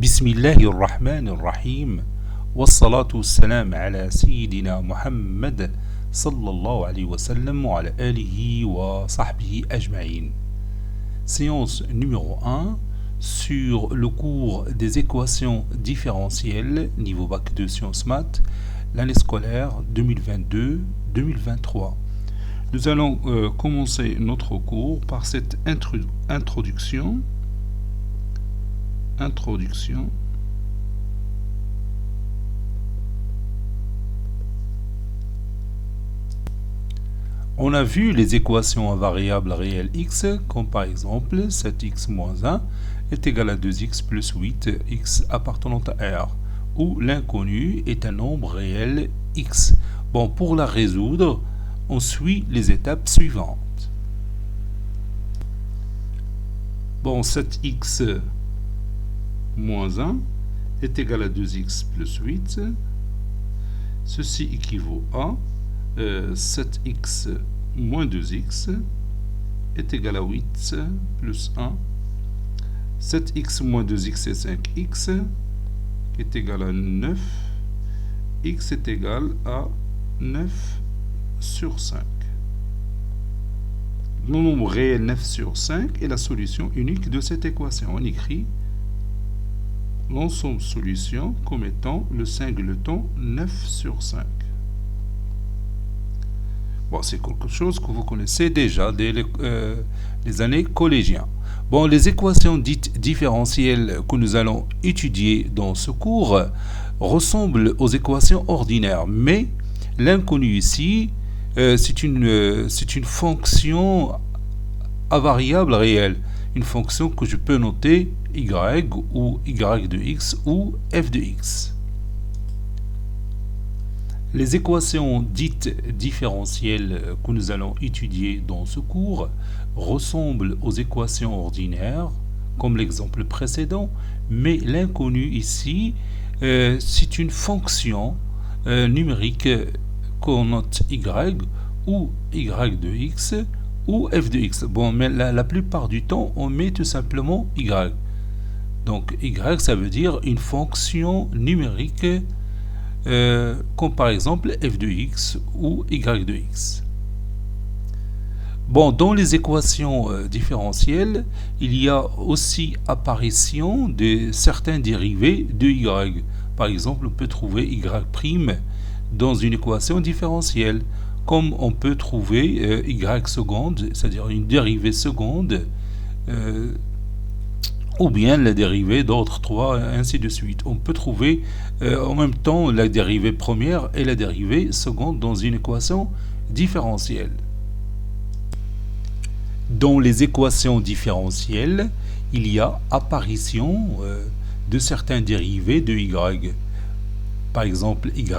بسم الله الرحمن الرحيم والصلاة والسلام على سيدنا محمد صلى الله عليه وسلم وعلى آله وصحبه أجمعين. Séance numéro 1 sur le cours des équations différentielles niveau bac 2 sciences maths, l'année scolaire 2022-2023. Nous allons commencer notre cours par cette introduction. On a vu les équations à variable réelle x, comme par exemple 7x moins 1 est égal à 2x plus 8x appartenant à R, où l'inconnu est un nombre réel x. Bon, pour la résoudre, on suit les étapes suivantes. Bon, 7x moins 1 est égal à 2x plus 8. Ceci équivaut à 7x moins 2x est égal à 8 plus 1. 7x moins 2x c'est 5x est égal à 9. X est égal à 9 sur 5. Le nombre réel 9 sur 5 est la solution unique de cette équation. On écrit l'ensemble solution comme étant le singleton 9 sur 5. Bon, c'est quelque chose que vous connaissez déjà dès les années collégiennes. Bon, les équations dites différentielles que nous allons étudier dans ce cours ressemblent aux équations ordinaires, mais l'inconnu ici, c'est une fonction à variable réelle, une fonction que je peux noter y ou y de x ou f de x. Les équations dites différentielles que nous allons étudier dans ce cours ressemblent aux équations ordinaires, comme l'exemple précédent, mais l'inconnu ici, c'est une fonction numérique qu'on note y ou y de x ou f de x. Bon, mais la plupart du temps, on met tout simplement y. Donc, y, ça veut dire une fonction numérique comme par exemple f de x ou y de x. Bon, dans les équations différentielles, il y a aussi apparition de certains dérivés de y. Par exemple, on peut trouver y' dans une équation différentielle, comme on peut trouver y seconde, c'est-à-dire une dérivée seconde, ou bien la dérivée d'autres trois, ainsi de suite. On peut trouver en même temps la dérivée première et la dérivée seconde dans une équation différentielle. Dans les équations différentielles, il y a apparition de certains dérivés de y. Par exemple, y'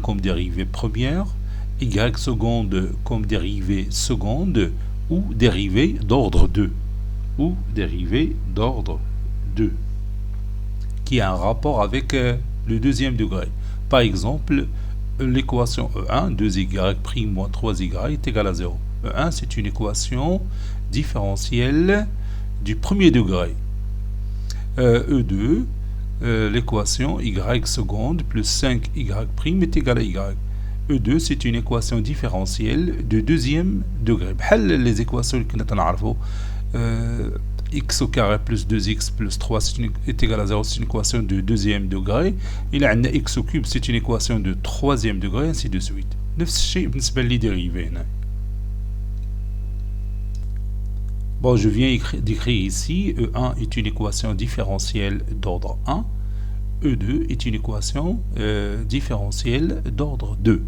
comme dérivée première, y seconde comme dérivée seconde, ou dérivée d'ordre 2. Qui a un rapport avec le deuxième degré. Par exemple, l'équation E1, 2y' moins 3y est égal à 0. E1, c'est une équation différentielle du premier degré. E2, l'équation y seconde plus 5y' est égal à y. E2, c'est une équation différentielle de deuxième degré. Les équations que nous avons x au carré plus 2x plus 3 est égal à 0, c'est une équation de deuxième degré. Il y a x au cube, c'est une équation de troisième degré, ainsi de suite. Bon, je viens d'écrire ici, E1 est une équation différentielle d'ordre 1, E2 est une équation différentielle d'ordre 2.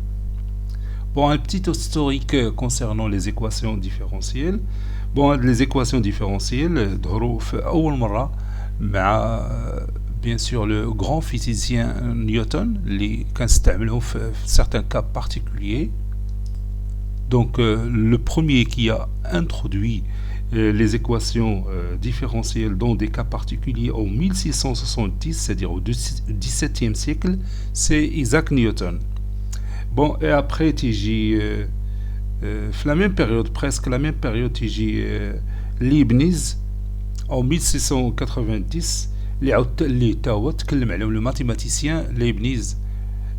Bon, un petit historique concernant les équations différentielles. Bon, les équations différentielles, bien sûr le grand physicien Newton, les certains cas particuliers. Donc, le premier qui a introduit les équations différentielles dans des cas particuliers en 1670, c'est-à-dire au XVIIe siècle, c'est Isaac Newton. Bon, et après, la même période, presque la même période, Leibniz, en 1690, اللي تا هو تكلم عليهم le mathématicien Leibniz.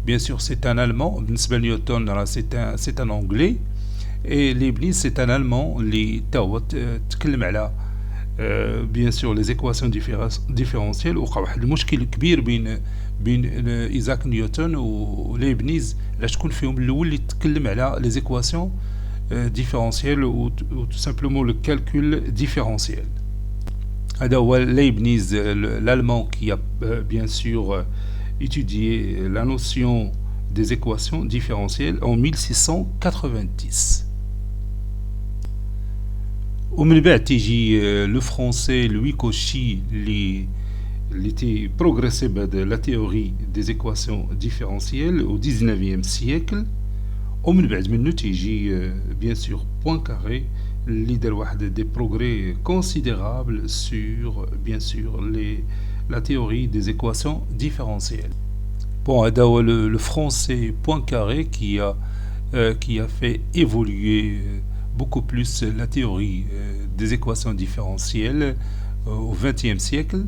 Bien sûr, c'est un Allemand. بالنسبة لنيوتن c'est un Anglais. Et Leibniz c'est un Allemand اللي تا هو تكلم على bien sûr les équations différentielles. وقع واحد المشكل كبير بين إيزاك نيوتن وليبنيز على شكون فيهم الأول اللي تكلم على les équations différentielles ou tout simplement le calcul différentiel. هذا هو Leibniz, l'allemand qui a bien sûr étudié la notion des équations différentielles en 1690. ومن بعد تيجي لو فرونسي لوي كوشي اللي تي بروغريسي بهاد لا تيوري دي زيكواسيون ديفيرونسييل au 19e siècle. ومن بعد منو تيجي بيان سور بوانكاري اللي دار واحد دي بروغري كونسيديرابل sur bien sûr la théorie des équations différentielles. Bon, هذا هو le français Poincaré qui a fait évoluer beaucoup plus la théorie des équations différentielles au XXe siècle,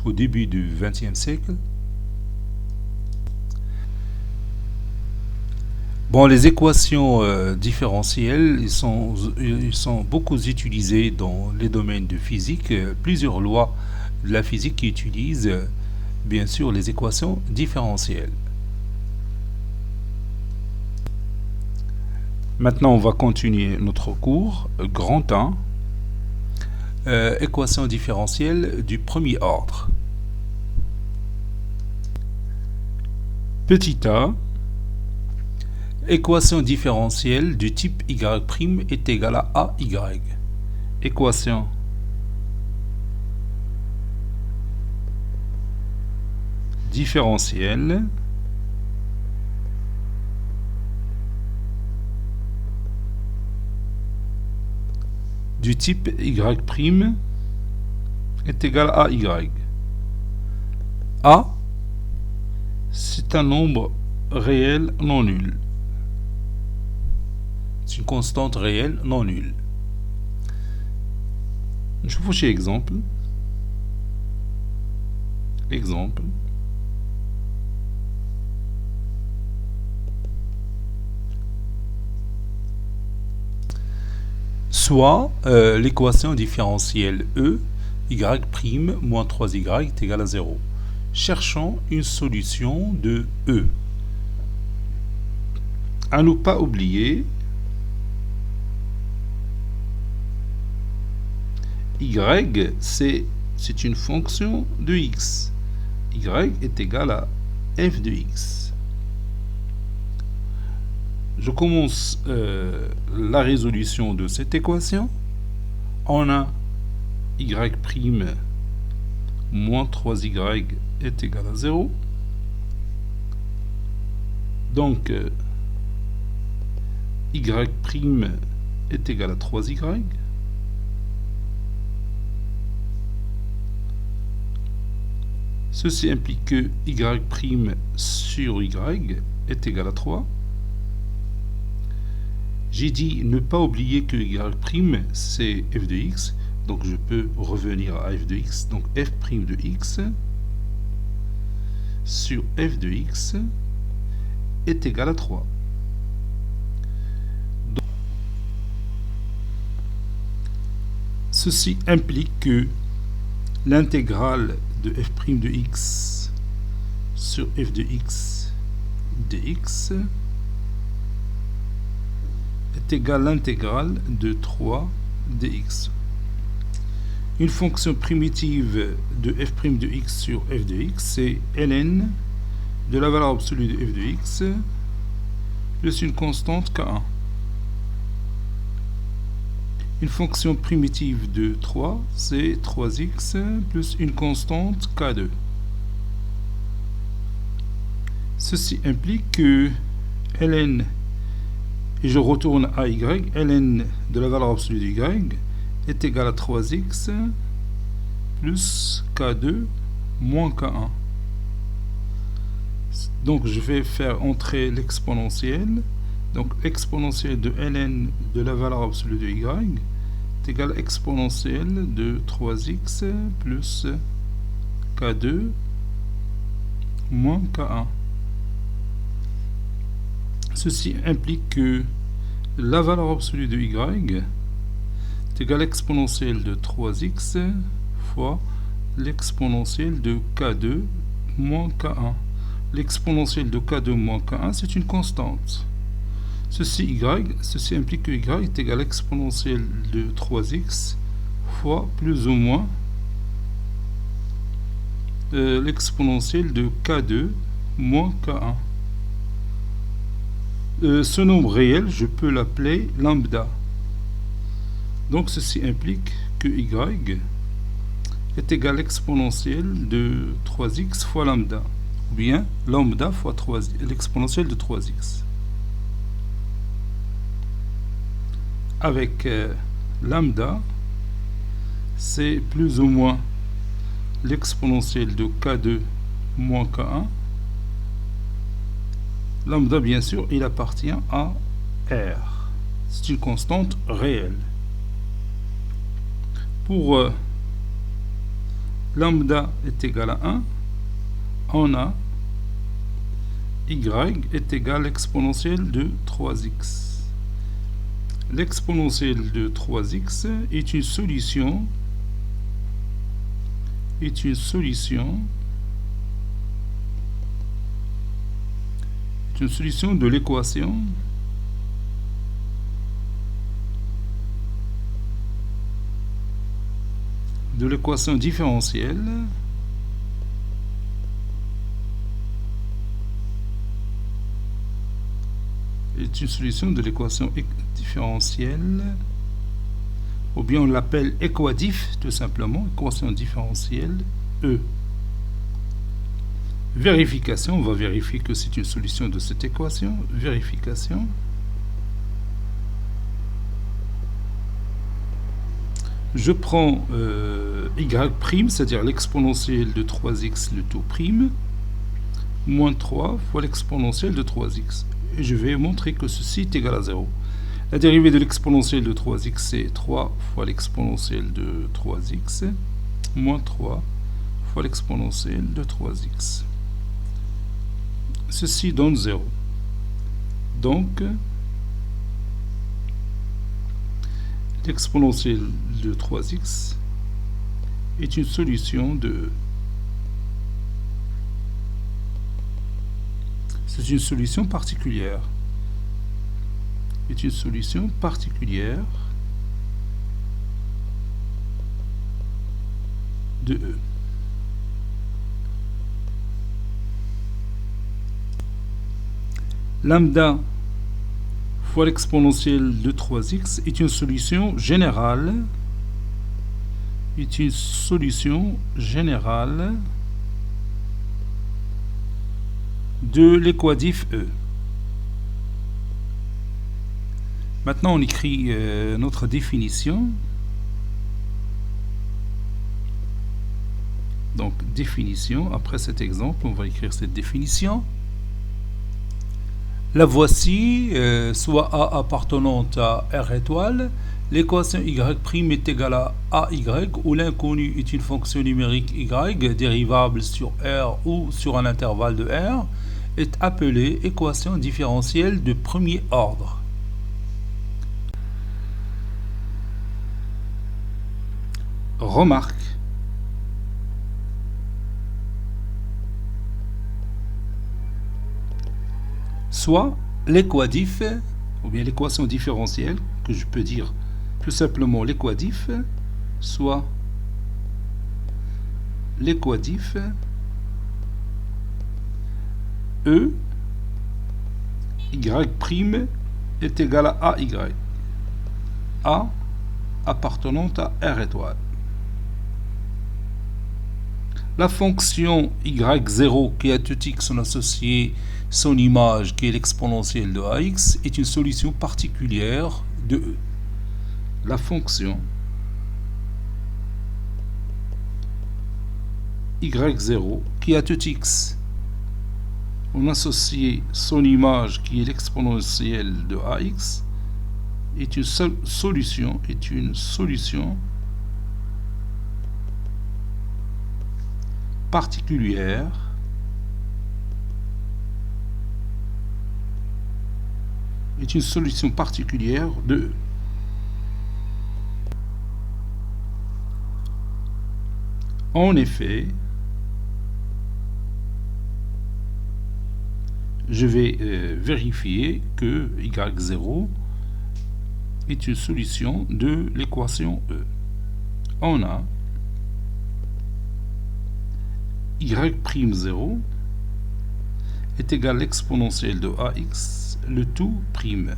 au début du XXe siècle. Bon, les équations différentielles, ils sont beaucoup utilisés dans les domaines de physique. Plusieurs lois de la physique qui utilisent bien sûr les équations différentielles. Maintenant, on va continuer notre cours. Grand 1. Équations différentielles du premier ordre. Petit a. Équation différentielle du type y' est égale à AY. Équation différentielle du type y' est égal à y. A, c'est un nombre réel non nul. C'est une constante réelle non nulle. Je vous fais exemple. Exemple. Soit l'équation différentielle E, y' moins 3y est égal à 0. Cherchons une solution de E. À ne pas oublier, y c'est une fonction de x. Y est égal à f de x. Je commence la résolution de cette équation. On a y' moins 3y est égal à 0. Donc, y' est égal à 3y. Ceci implique que y' sur y est égal à 3. J'ai dit ne pas oublier que y' c'est f de x, donc je peux revenir à f de x. Donc f' de x sur f de x est égal à 3. Donc, ceci implique que l'intégrale de f' de x sur f de x dx est égale à l'intégrale de 3 dx. Une fonction primitive de f' de x sur f de x, c'est ln de la valeur absolue de f de x plus une constante k1. Une fonction primitive de 3, c'est 3x plus une constante k2. Ceci implique que ln, et je retourne à y, ln de la valeur absolue de y est égal à 3x plus k2 moins k1. Donc je vais faire entrer l'exponentielle. Donc l'exponentielle de ln de la valeur absolue de y est égale à l'exponentielle de 3x plus K2 moins K1. Ceci implique que la valeur absolue de y est égale à l'exponentielle de 3x fois l'exponentielle de K2 moins K1. L'exponentielle de K2 moins K1, c'est une constante. Ceci implique que y est égal à l'exponentielle de 3x fois plus ou moins l'exponentielle de K2 moins K1. Ce nombre réel, je peux l'appeler lambda. Donc ceci implique que y est égal à l'exponentielle de 3x fois lambda, ou bien lambda fois l'exponentielle de 3x. Avec lambda, c'est plus ou moins l'exponentielle de K2 moins K1. Lambda, bien sûr, il appartient à R. C'est une constante réelle. Pour lambda est égal à 1, on a y est égal à l'exponentielle de 3x. L'exponentielle de 3x est une solution de l'équation différentielle ou bien on l'appelle équadif, tout simplement, équation différentielle E. Vérification, on va vérifier que c'est une solution de cette équation. Vérification. Je prends y', c'est-à-dire l'exponentielle de 3x le tout prime, moins 3 fois l'exponentielle de 3x. Et je vais montrer que ceci est égal à 0. La dérivée de l'exponentielle de 3x, c'est 3 fois l'exponentielle de 3x, moins 3 fois l'exponentielle de 3x. Ceci donne 0. Donc, l'exponentielle de 3x est une solution de... C'est une solution particulière. Est une solution particulière de E. Lambda fois l'exponentielle de 3x est une solution générale. De l'équadif E. Maintenant, on écrit notre définition. Donc, définition. Après cet exemple, on va écrire cette définition. La voici, soit A appartenante à R étoile. L'équation y' est égale à AY, où l'inconnu est une fonction numérique y, dérivable sur R ou sur un intervalle de R, est appelée équation différentielle de premier ordre. Remarque. Soit l'équadif, ou bien l'équation différentielle, que je peux dire tout simplement l'équadif, soit l'équadif E y' est égal à AY. A appartenante à R étoile. La fonction y0 qui à tout x sont associée son image qui est l'exponentielle de ax est une solution particulière de E. La fonction y0 qui à tout x on associe son image qui est l'exponentielle de ax est une solution particulière est une solution particulière de E. En effet, je vais vérifier que y0 est une solution de l'équation E. On a y'0 est égal à l'exponentielle de ax, le tout prime,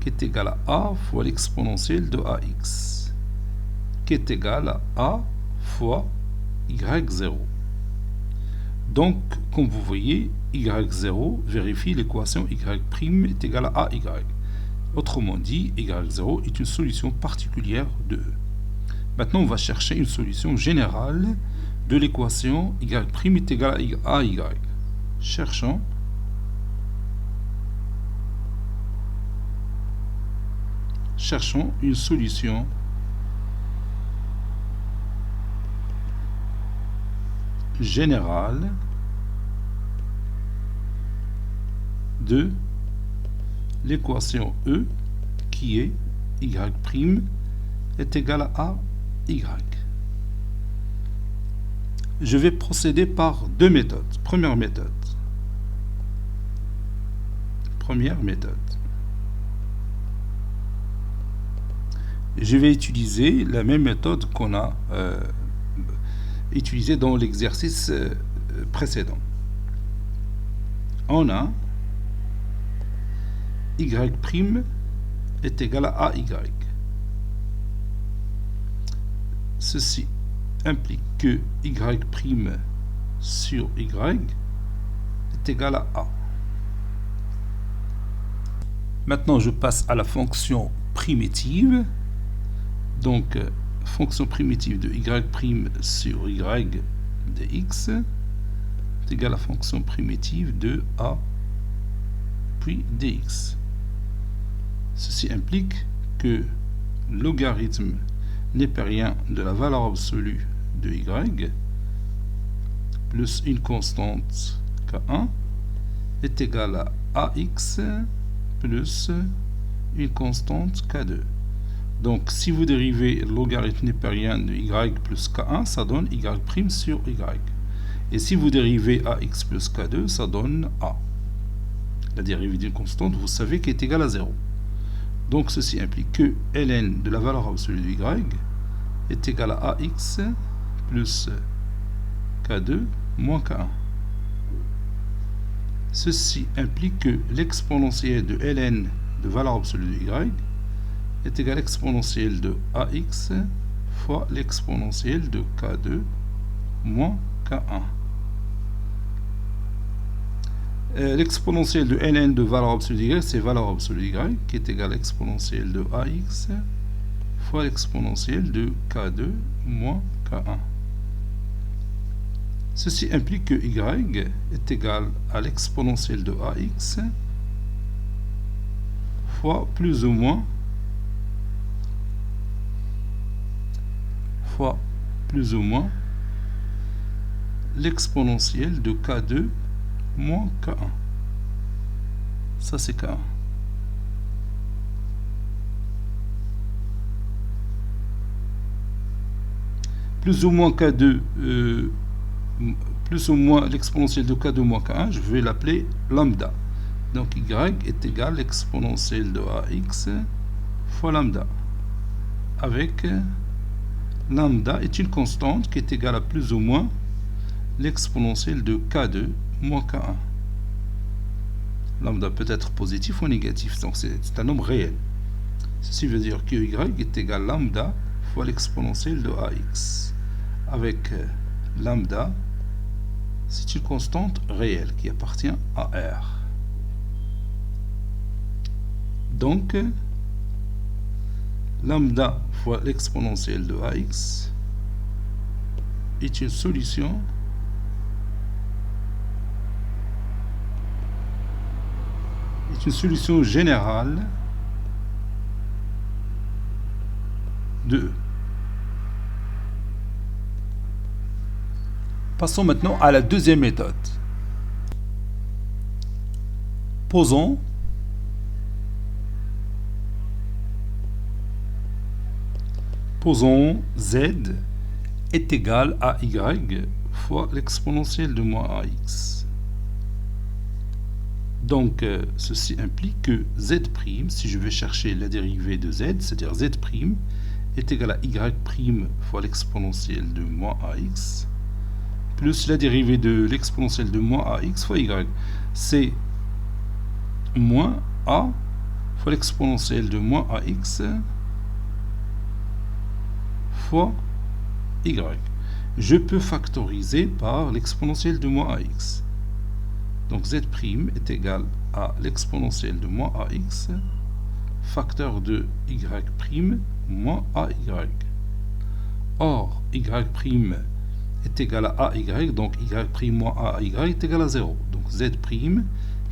qui est égal à a fois l'exponentielle de ax, qui est égal à a fois y0. Donc, comme vous voyez, y0 vérifie l'équation y' est égal à ay. Autrement dit, y0 est une solution particulière de E. Maintenant, on va chercher une solution générale de l'équation y' est égal à ay. Cherchons une solution générale de l'équation E qui est y' est égal à ay. Je vais procéder par deux méthodes. Première méthode. Je vais utiliser la même méthode qu'on a utilisée dans l'exercice précédent. On a y' est égal à ay. Ceci implique que y' sur y est égal à a. Maintenant, je passe à la fonction primitive. Donc, fonction primitive de y' sur y de x est égal à la fonction primitive de a puis dx. Ceci implique que logarithme népérien de la valeur absolue de y plus une constante k1 est égal à ax plus une constante k2. Donc, si vous dérivez le logarithme népérien de y plus k1, ça donne y' sur y. Et si vous dérivez ax plus k2, ça donne a. La dérivée d'une constante, vous savez qu'elle est égale à 0. Donc, ceci implique que ln de la valeur absolue de y est égal à ax plus k2 moins k1. Ceci implique que l'exponentielle de ln de valeur absolue de y est égal à l'exponentielle de ax fois l'exponentielle de k2 moins k1. L'exponentielle de ln de valeur absolue de y, c'est valeur absolue de y, qui est égale à l'exponentielle de ax fois l'exponentielle de k2 moins k1. Ceci implique que y est égal à l'exponentielle de ax fois plus ou moins l'exponentielle de k2 moins k1. Ça, c'est k1. Plus ou moins k2, plus ou moins l'exponentielle de k2 moins k1, je vais l'appeler lambda. Donc, y est égal à l'exponentielle de ax fois lambda. Avec lambda est une constante qui est égale à plus ou moins l'exponentielle de k2 moins k1. Lambda peut être positif ou négatif, donc c'est un nombre réel. Ceci veut dire que y est égal à lambda fois l'exponentielle de ax. Avec lambda, c'est une constante réelle qui appartient à R. Donc, lambda fois l'exponentielle de ax est une solution générale de E. Passons maintenant à la deuxième méthode. Posons z est égal à y fois l'exponentielle de moins ax. Donc, ceci implique que z', si je vais chercher la dérivée de z, c'est-à-dire z' est égal à y' fois l'exponentielle de moins ax, plus la dérivée de l'exponentielle de moins ax fois y. C'est moins a fois l'exponentielle de moins ax fois y. Je peux factoriser par l'exponentielle de moins ax. Donc z' est égal à l'exponentielle de moins ax, facteur de y' moins ay. Or, y' est égal à ay, donc y' moins ay est égal à 0. Donc z' est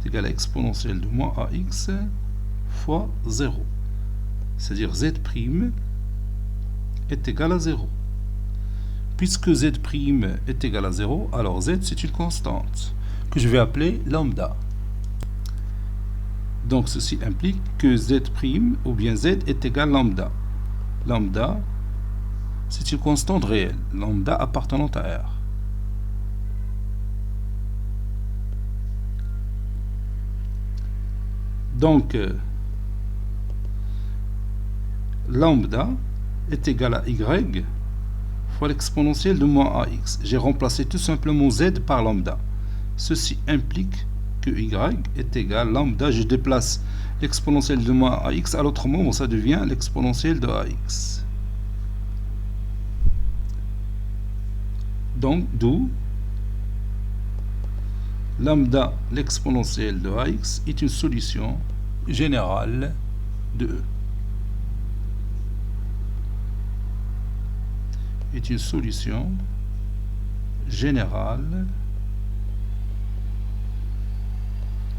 égal à exponentielle de moins ax fois 0. C'est-à-dire z' est égal à 0. Puisque z' est égal à 0, alors z c'est une constante que je vais appeler lambda. Donc ceci implique que z' ou bien z est égal à lambda. Lambda, c'est une constante réelle, lambda appartenant à R. Donc, lambda est égal à y fois l'exponentielle de moins ax. J'ai remplacé tout simplement z par lambda. Ceci implique que y est égal à lambda. Je déplace l'exponentielle de moins ax à l'autre membre, ça devient l'exponentielle de ax. Donc, d'où lambda, l'exponentielle de ax, est une solution générale de E. Est une solution générale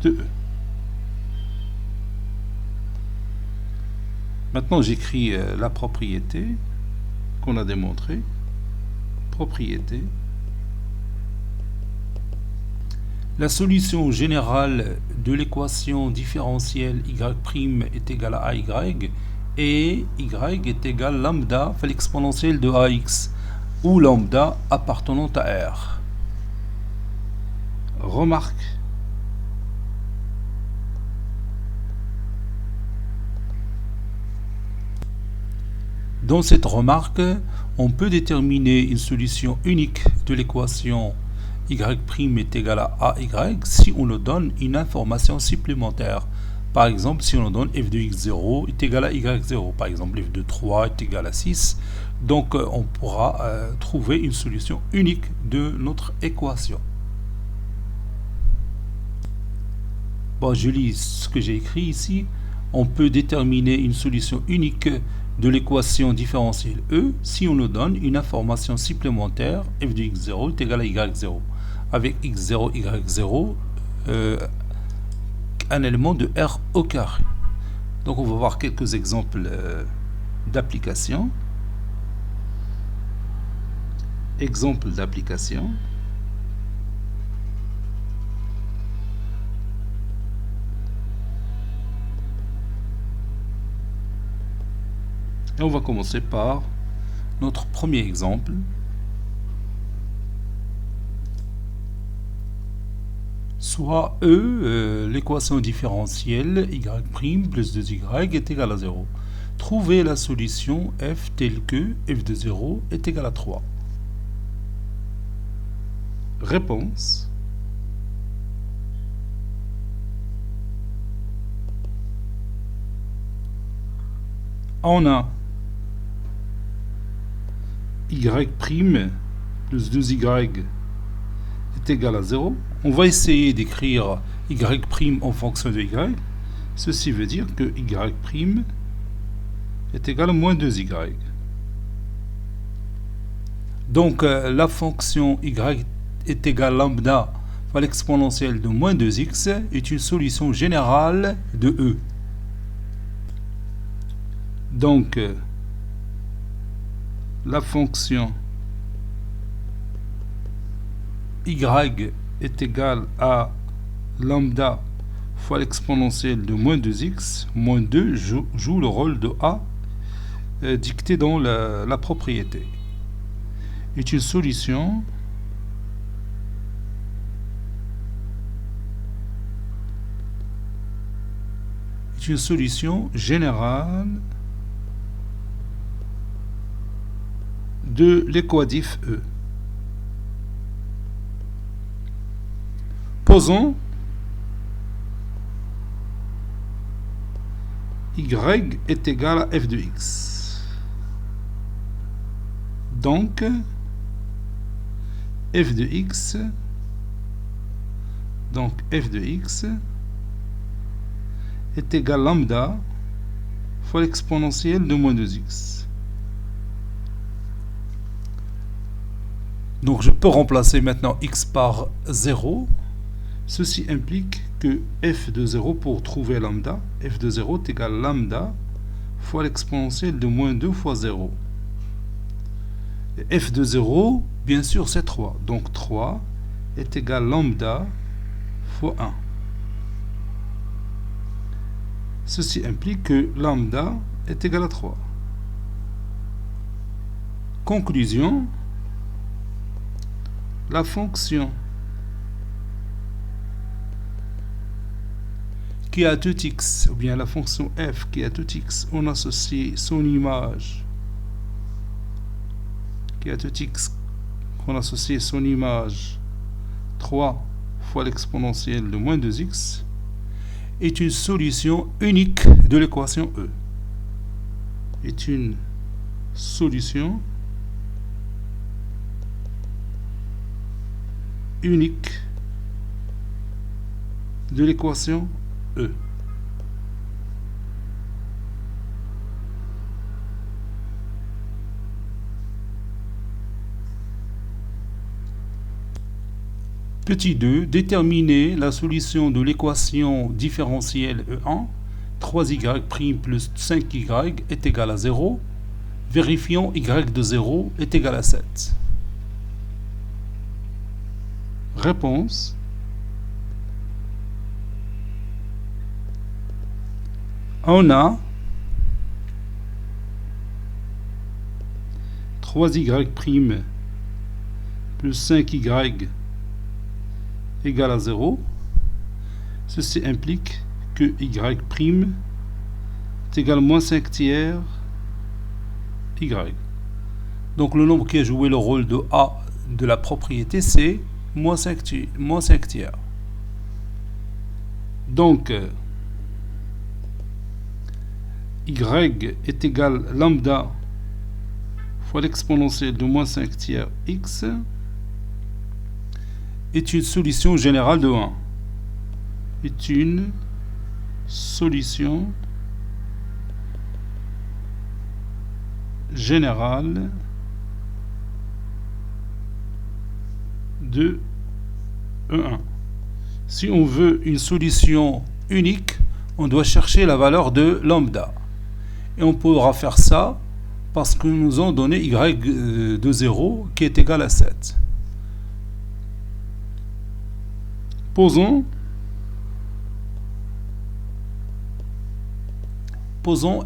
de E. Maintenant, j'écris la propriété qu'on a démontrée. Propriété. La solution générale de l'équation différentielle y' est égale à ay et y est égal à lambda fois l'exponentielle de ax, ou lambda appartenant à R. Remarque. Dans cette remarque, on peut déterminer une solution unique de l'équation y' est égal à ay si on nous donne une information supplémentaire. Par exemple, si on nous donne f de x0 est égal à y0, par exemple f de 3 est égal à 6, donc on pourra trouver une solution unique de notre équation. Bon, je lis ce que j'ai écrit ici. On peut déterminer une solution unique de l'équation différentielle E si on nous donne une information supplémentaire f de x0 est égal à y0 avec x0, y0 un élément de R au carré. Donc on va voir quelques exemples d'application. Exemple d'application. Et on va commencer par notre premier exemple. Soit E, l'équation différentielle y' plus 2y est égal à 0. Trouvez la solution f telle que f de 0 est égal à 3. Réponse. On a y' plus 2y est égal à 0. On va essayer d'écrire y' en fonction de y. Ceci veut dire que y' est égal à moins 2y. Donc la fonction y est égale à lambda fois l'exponentielle de moins 2x est une solution générale de E. Donc la fonction y est égal à lambda fois l'exponentielle de moins 2x, moins 2 joue le rôle de a dicté dans la propriété. Est une solution générale de l'équadif E. Posons y est égal à f de x. Donc, f de x est égal à lambda fois l'exponentielle de moins 2x. Donc je peux remplacer maintenant x par 0. Ceci implique que f de 0, pour trouver lambda, f de 0 est égal à lambda fois l'exponentielle de moins 2 fois 0. Et f de 0, bien sûr, c'est 3. Donc 3 est égal à lambda fois 1. Ceci implique que lambda est égal à 3. Conclusion, la fonction qui a tout x, ou bien la fonction f qui a tout x, on associe son image, qui a tout x, qu'on associe son image 3 fois l'exponentielle de moins 2x, est une solution unique de l'équation E. Est une solution unique de l'équation E. Petit 2, déterminer la solution de l'équation différentielle E1, 3y' plus 5y est égal à 0. Vérifions y de 0 est égal à 7. Réponse. On a 3y' plus 5y égale à 0. Ceci implique que y' est égal à moins 5 tiers y. Donc le nombre qui a joué le rôle de a de la propriété, c'est moins 5 tiers. Donc y est égal à lambda fois l'exponentielle de moins 5 tiers x est une solution générale de 1. Est une solution générale de E1. Si on veut une solution unique, on doit chercher la valeur de lambda. Et on pourra faire ça parce que nous ont donné y de 0 qui est égal à 7. Posons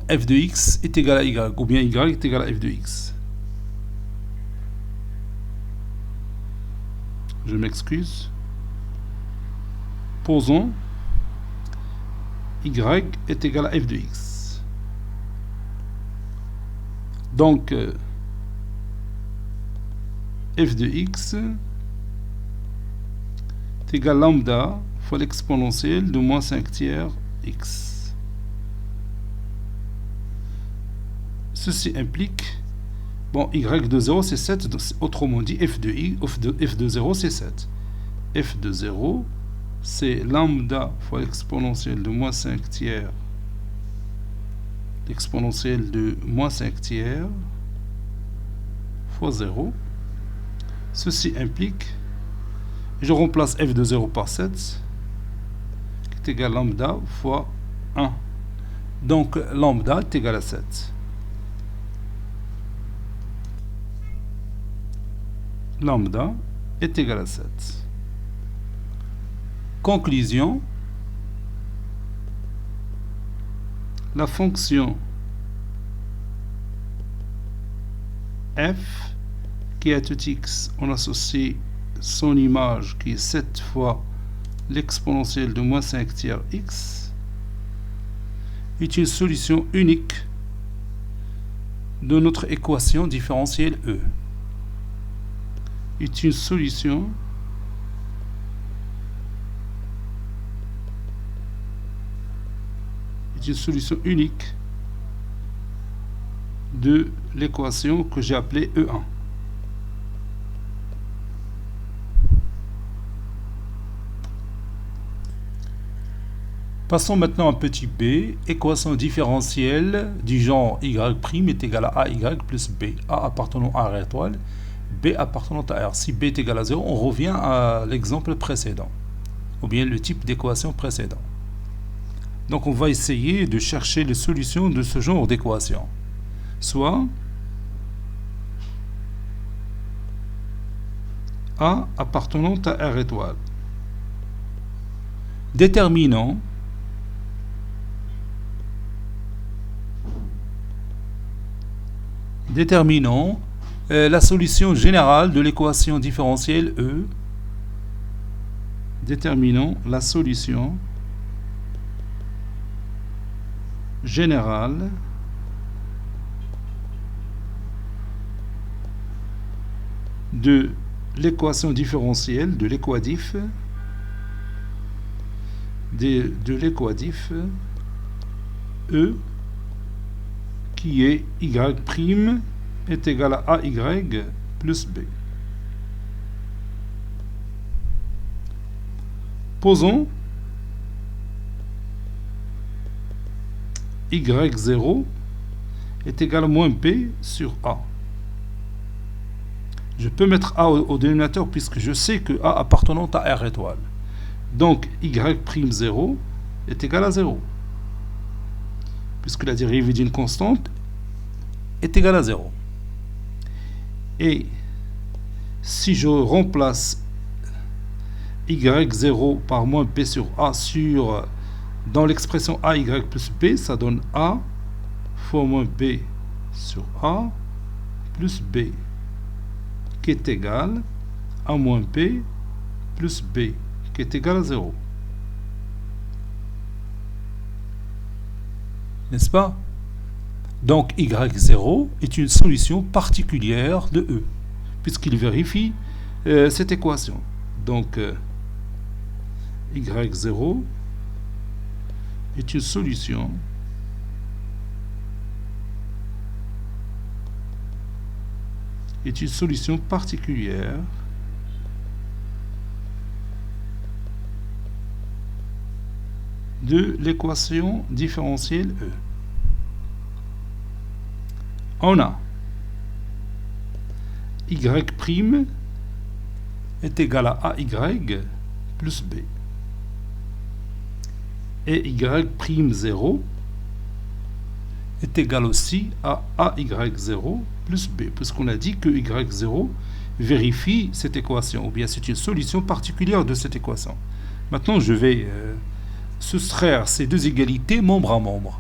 f de x est égal à y, ou bien y est égal à f de x. Je m'excuse. Posons y est égal à f de x. Donc, f de x est égal à lambda fois l'exponentielle de moins 5 tiers x. Ceci implique, bon, y de 0 c'est 7, autrement dit f de 0 c'est 7. F de 0 c'est lambda fois l'exponentielle de moins 5 tiers, l'exponentielle de moins 5 tiers fois 0. Ceci implique, je remplace f de 0 par 7, qui est égal à lambda fois 1. Donc lambda est égal à 7. Lambda est égal à 7. Conclusion. La fonction f qui à tout x, on associe son image qui est 7 fois l'exponentielle de moins 5 tiers x, est une solution unique de notre équation différentielle E. Est une solution unique de l'équation que j'ai appelée E1. Passons maintenant à petit b. Équation différentielle du genre y' est égal à ay plus b. A appartenant à R étoile, b appartenant à R. Si b est égal à 0, on revient à l'exemple précédent, ou bien le type d'équation précédent. Donc on va essayer de chercher les solutions de ce genre d'équation. Soit A appartenant à R étoile. Déterminons la solution générale de l'équation différentielle E. Déterminons la solution générale de l'équation différentielle de l'équadif E qui est y' est égal à ay plus b. Posons y0 est égal à moins p sur a. Je peux mettre a au dénominateur puisque je sais que a appartenant à R étoile. Donc y'0 est égal à 0. Puisque la dérivée d'une constante est égale à 0. Et si je remplace y0 par moins p sur a dans l'expression ay plus b, ça donne a fois moins b sur a plus b, qui est égal à moins p plus b, qui est égal à 0. N'est-ce pas? Donc y0 est une solution particulière de E, puisqu'il vérifie cette équation. Donc y0 est une solution particulière de l'équation différentielle E. On a y' est égal à ay plus b. Et y'0 est égal aussi à ay0 plus b, puisqu'on a dit que y0 vérifie cette équation, ou bien c'est une solution particulière de cette équation. Maintenant, je vais soustraire ces deux égalités membre à membre.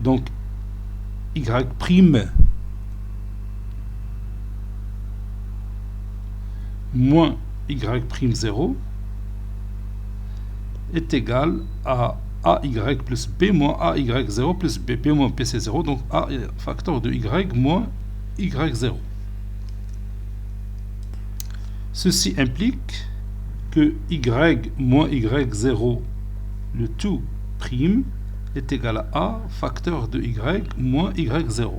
Donc, y' moins y'0 est égal à ay plus b moins ay0 plus b. b moins p c'est 0, donc a est facteur de y moins y0. Ceci implique que y moins y0, le tout prime, est égal à a facteur de y moins y0.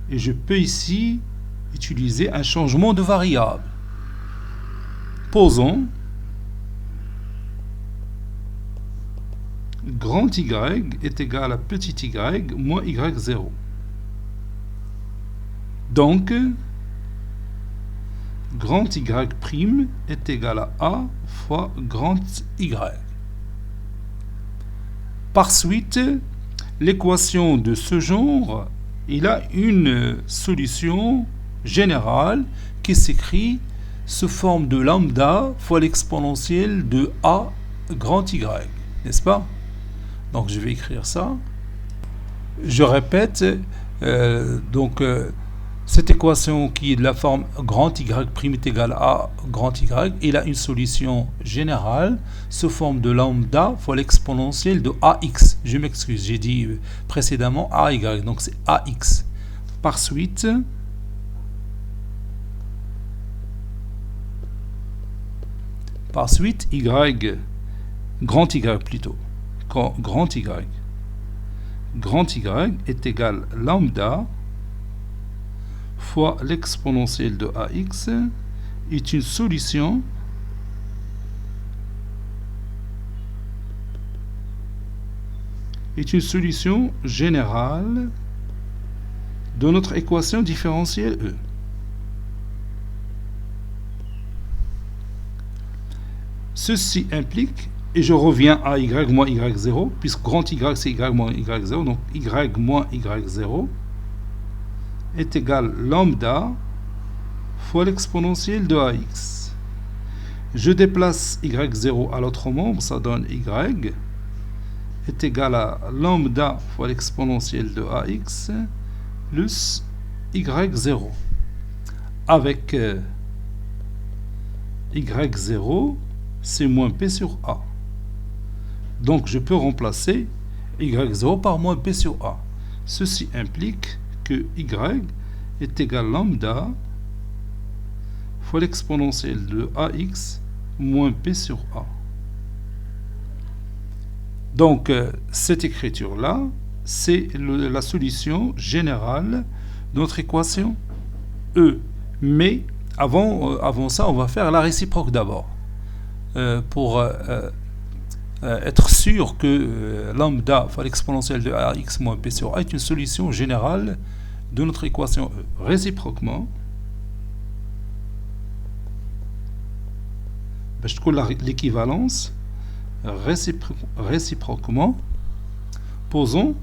Et je peux ici utiliser un changement de variable. Posons grand y est égal à petit y moins y0. Donc, grand y' est égal à a fois grand y. Par suite, l'équation de ce genre, il a une solution générale qui s'écrit sous forme de lambda fois l'exponentielle de a grand Y, n'est-ce pas? Donc je vais écrire ça. Je répète, cette équation qui est de la forme grand Y' est égal à grand Y, il a une solution générale sous forme de lambda fois l'exponentielle de AX. Je m'excuse, j'ai dit précédemment AY, donc c'est AX. Par suite, Y, grand Y plutôt, grand Y est égal à lambda fois l'exponentielle de AX est une solution générale de notre équation différentielle E. Ceci implique, et je reviens à Y moins Y0, puisque grand Y c'est Y moins Y0, donc Y moins Y0 est égal à lambda fois l'exponentielle de AX. Je déplace Y0 à l'autre membre, ça donne Y est égal à lambda fois l'exponentielle de AX plus Y0. Avec Y0, c'est moins P sur A. Donc je peux remplacer Y0 par moins P sur A. Ceci implique que Y est égal à lambda fois l'exponentielle de AX moins P sur A. Donc cette écriture-là, c'est la solution générale de notre équation E. Mais avant ça, on va faire la réciproque d'abord. Pour être sûr que lambda fois l'exponentielle de AX moins P sur A est une solution générale de notre équation E. Réciproquement, l'équivalence, réciproquement, posons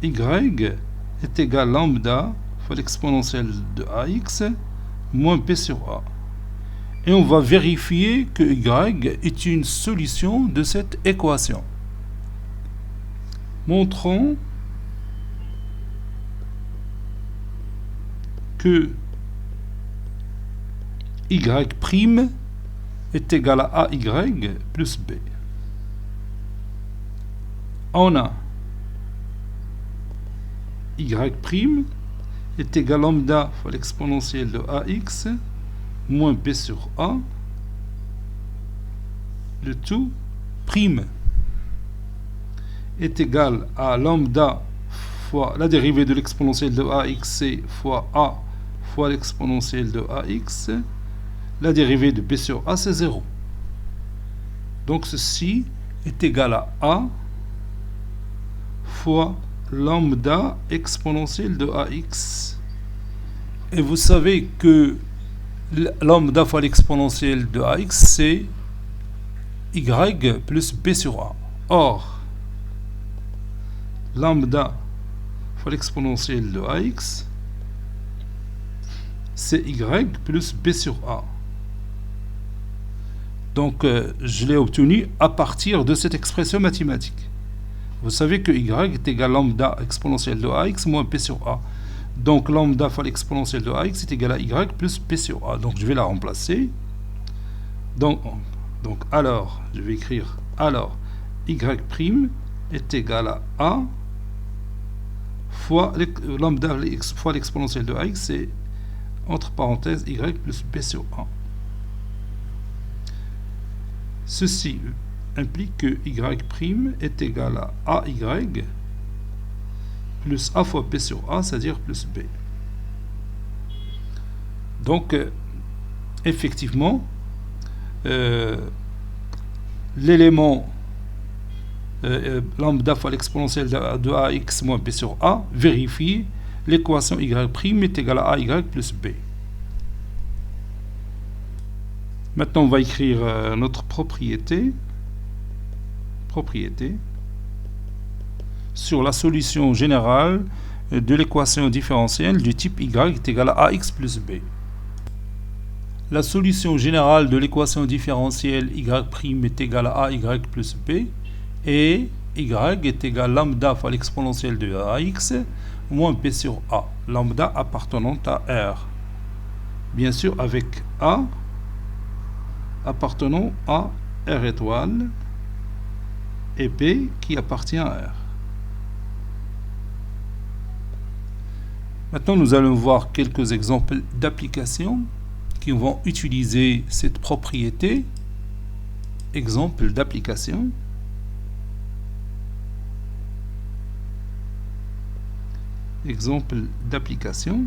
Y est égal à lambda fois l'exponentielle de AX moins P sur A. Et on va vérifier que Y est une solution de cette équation. Montrons que Y' est égal à AY plus B. On a Y' est égal à lambda fois l'exponentielle de AX moins P sur A, le tout prime est égal à lambda fois la dérivée de l'exponentielle de AXC fois A fois l'exponentielle de AX. La dérivée de P sur A, c'est 0. Donc ceci est égal à A fois lambda exponentielle de AX. Et vous savez que lambda fois l'exponentielle de AX, c'est Y plus B sur A. Or, lambda fois l'exponentielle de AX, c'est Y plus B sur A. Donc, je l'ai obtenu à partir de cette expression mathématique. Vous savez que Y est égal à lambda exponentielle de AX moins P sur A. Donc, lambda fois l'exponentielle de AX est égal à Y plus P sur A. Donc, je vais la remplacer. Donc alors, je vais écrire, alors, Y' est égal à A fois lambda fois l'exponentielle de AX, c'est entre parenthèses Y plus B sur A. Ceci implique que Y' est égal à AY plus A fois P sur A, c'est-à-dire plus B. Donc, effectivement, l'élément lambda fois l'exponentielle de AX moins B sur A vérifie l'équation Y' est égale à AY plus B. Maintenant, on va écrire notre propriété sur la solution générale de l'équation différentielle du type y est égal à ax plus b. La solution générale de l'équation différentielle y' est égale à ay plus b et y est égal à lambda fois l'exponentielle de ax moins b sur a, lambda appartenant à R. Bien sûr avec a appartenant à R étoile et b qui appartient à R. Maintenant, nous allons voir quelques exemples d'applications qui vont utiliser cette propriété. Exemple d'application. Exemple d'application.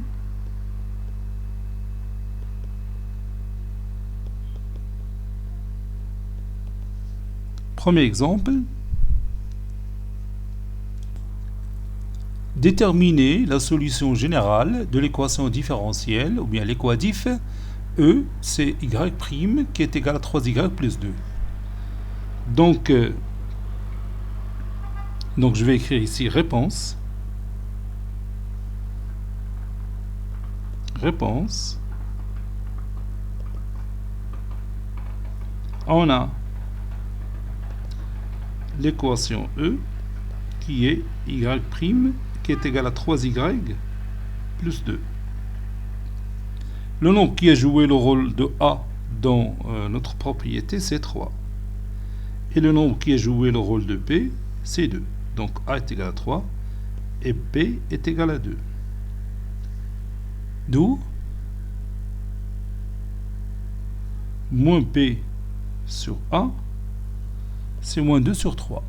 Premier exemple. Déterminer la solution générale de l'équation différentielle, ou bien l'équadif, E, c'est y' qui est égal à 3y plus 2. Donc je vais écrire ici réponse. Réponse. On a l'équation E qui est y' qui est égal à 3y plus 2. Le nombre qui a joué le rôle de A dans notre propriété, c'est 3. Et le nombre qui a joué le rôle de B, c'est 2. Donc A est égal à 3 et B est égal à 2. D'où moins B sur A, c'est moins 2 sur 3.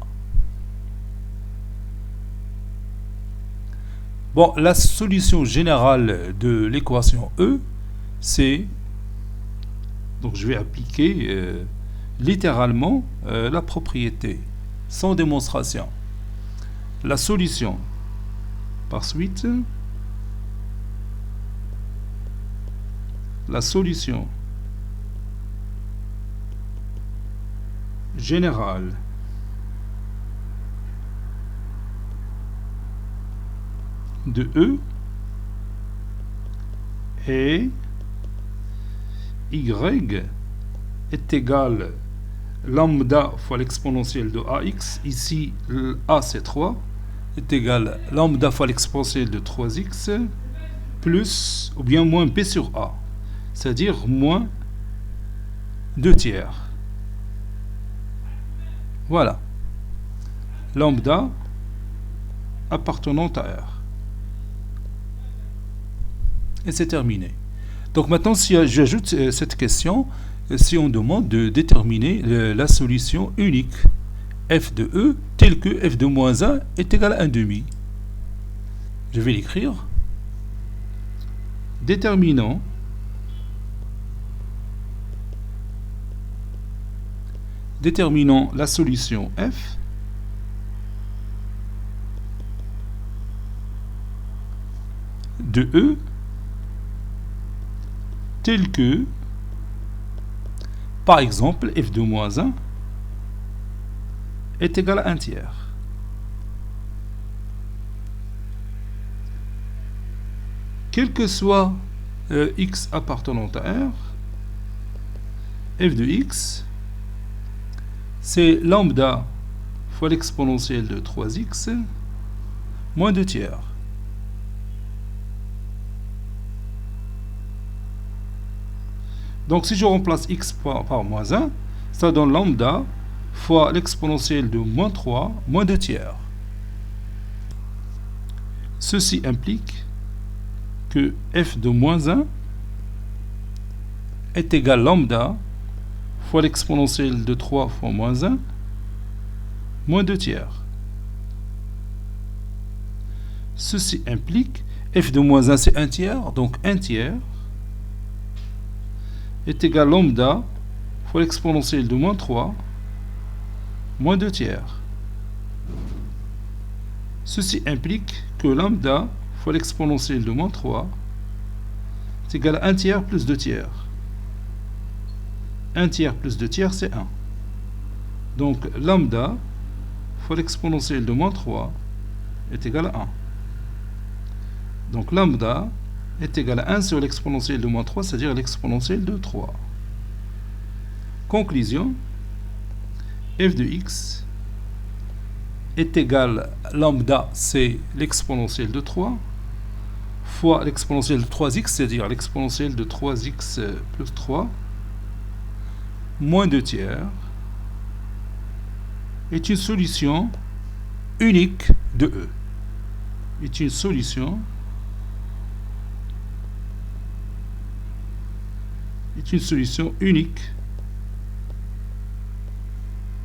Bon, la solution générale de l'équation E, c'est, donc je vais appliquer littéralement la propriété, sans démonstration. La solution, par suite, la solution générale de E et y est égal lambda fois l'exponentielle de ax, ici a c'est 3, est égal lambda fois l'exponentielle de 3x plus ou bien moins b sur a, c'est-à-dire moins 2 tiers. Voilà. Lambda appartenant à R. Et c'est terminé. Donc maintenant, si j'ajoute cette question, si on demande de déterminer la solution unique f de E telle que f de moins 1 est égal à 1 demi. Je vais l'écrire. Déterminant la solution f de E tel que, par exemple, f de moins 1 est égal à 1 tiers. Quel que soit x appartenant à R, f de x, c'est lambda fois l'exponentielle de 3x moins 2 tiers. Donc si je remplace x par moins 1, ça donne lambda fois l'exponentielle de moins 3 moins 2 tiers. Ceci implique que f de moins 1 est égal à lambda fois l'exponentielle de 3 fois moins 1 moins 2 tiers. Ceci implique f de moins 1 c'est 1 tiers, donc 1 tiers est égal à lambda fois l'exponentielle de moins 3 moins 2 tiers. Ceci implique que lambda fois l'exponentielle de moins 3 est égal à 1 tiers plus 2 tiers. 1 tiers plus 2 tiers, c'est 1. Donc lambda fois l'exponentielle de moins 3 est égal à 1. Donc lambda est égal à 1 sur l'exponentielle de moins 3, c'est-à-dire l'exponentielle de 3. Conclusion, f de x est égal à lambda, c'est l'exponentielle de 3, fois l'exponentielle de 3x, c'est-à-dire l'exponentielle de 3x plus 3, moins 2 tiers, est une solution unique de E. Est une solution unique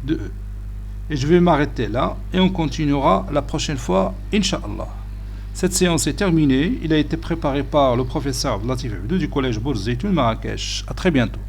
de E. Et je vais m'arrêter là et on continuera la prochaine fois, Inch'Allah. Cette séance est terminée. Il a été préparé par le professeur Latif Abdou du collège Bourz Zeytoun Marrakech. À très bientôt.